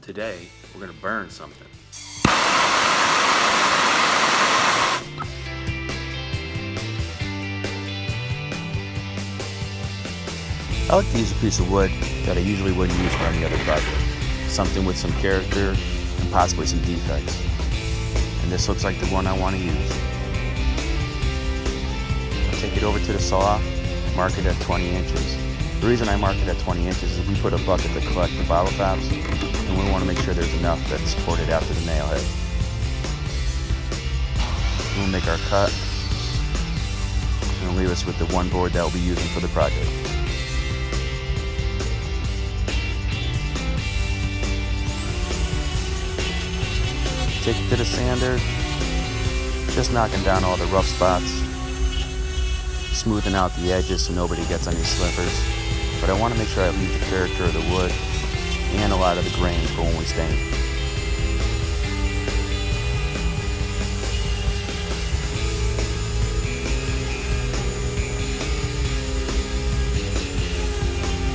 Today, we're gonna burn something. I like to use a piece of wood that I usually wouldn't use for any other project. Something with some character and possibly some defects. And this looks like the one I want to use. I'll take it over to the saw, mark it at 20 inches. The reason I mark it at 20 inches is we put a bucket to collect the bottle tops, and we want to make sure there's enough that's supported after the nail head. We'll make our cut, and it'll leave us with the one board that we'll be using for the project. Take it to the sander, just knocking down all the rough spots, smoothing out the edges so nobody gets any slippers. But I want to make sure I leave the character of the wood and a lot of the grain for when we stain.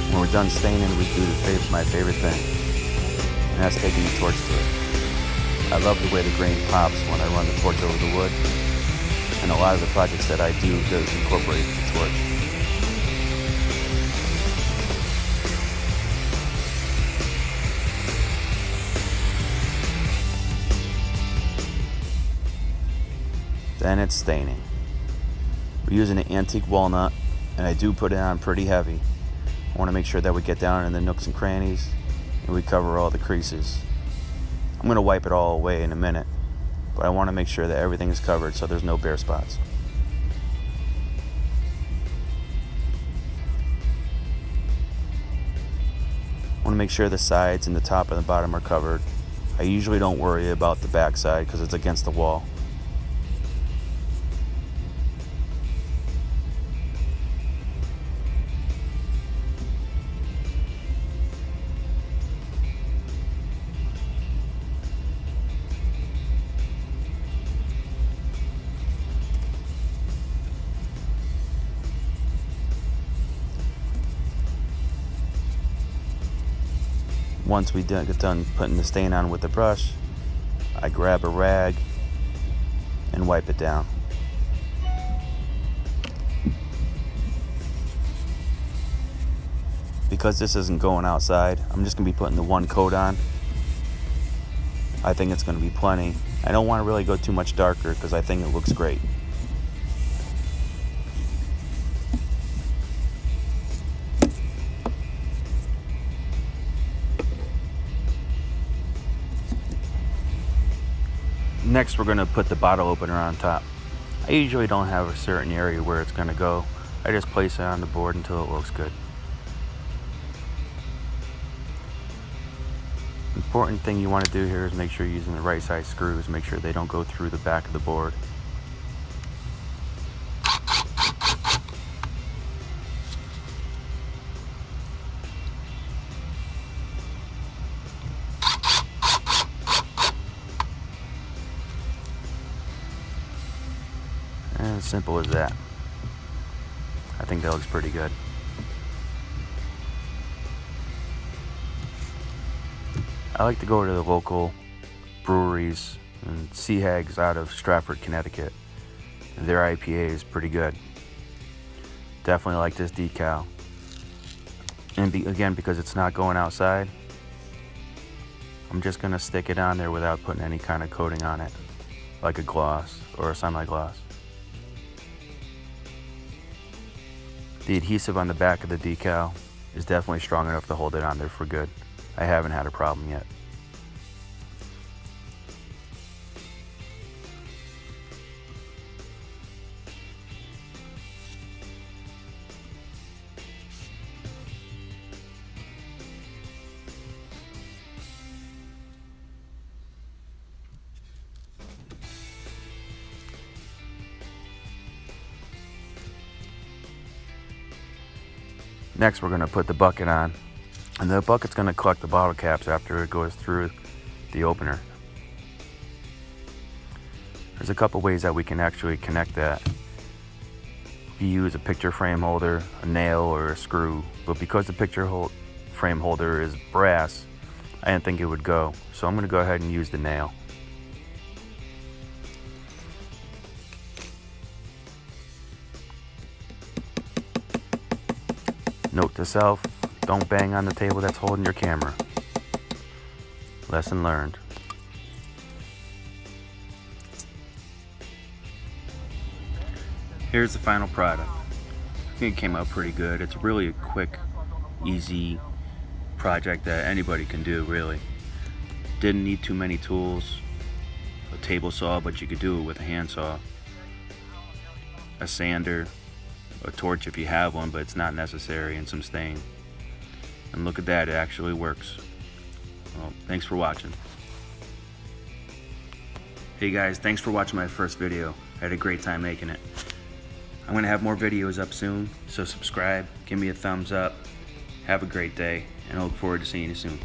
When we're done staining, we do my favorite thing, and that's taking the torch to it. I love the way the grain pops when I run the torch over the wood, and a lot of the projects that I do does incorporate the torch. Then it's staining. We're using an antique walnut, and I do put it on pretty heavy. I want to make sure that we get down in the nooks and crannies, and we cover all the creases. I'm going to wipe it all away in a minute, but I want to make sure that everything is covered so there's no bare spots. I want to make sure the sides and the top and the bottom are covered. I usually don't worry about the back side because it's against the wall. Once we get done putting the stain on with the brush, I grab a rag and wipe it down. Because this isn't going outside, I'm just going to be putting the one coat on. I think it's going to be plenty. I don't want to really go too much darker because I think it looks great. Next, we're going to put the bottle opener on top. I usually don't have a certain area where it's going to go. I just place it on the board until it looks good. Important thing you want to do here is make sure you're using the right size screws. Make sure they don't go through the back of the board. And as simple as that. I think that looks pretty good. I like to go to the local breweries and Sea Hags out of Stratford, Connecticut. Their IPA is pretty good. Definitely like this decal. And again, because it's not going outside, I'm just going to stick it on there without putting any kind of coating on it, like a gloss or a semi-gloss. The adhesive on the back of the decal is definitely strong enough to hold it on there for good. I haven't had a problem yet. Next, we're going to put the bucket on, and the bucket's going to collect the bottle caps after it goes through the opener. There's a couple ways that we can actually connect that. You use a picture frame holder, a nail, or a screw, but because the picture frame holder is brass, I didn't think it would go, so I'm going to go ahead and use the nail. Note to self, don't bang on the table that's holding your camera. Lesson learned. Here's the final product. I think it came out pretty good. It's really a quick, easy project that anybody can do, really. Didn't need too many tools. A table saw, but you could do it with a handsaw. A sander, a torch if you have one, but it's not necessary, and some stain. And look at that, it actually works. Well, thanks for watching. Hey guys, thanks for watching my first video. I had a great time making it. I'm gonna have more videos up soon, so subscribe, give me a thumbs up. Have a great day, and I look forward to seeing you soon.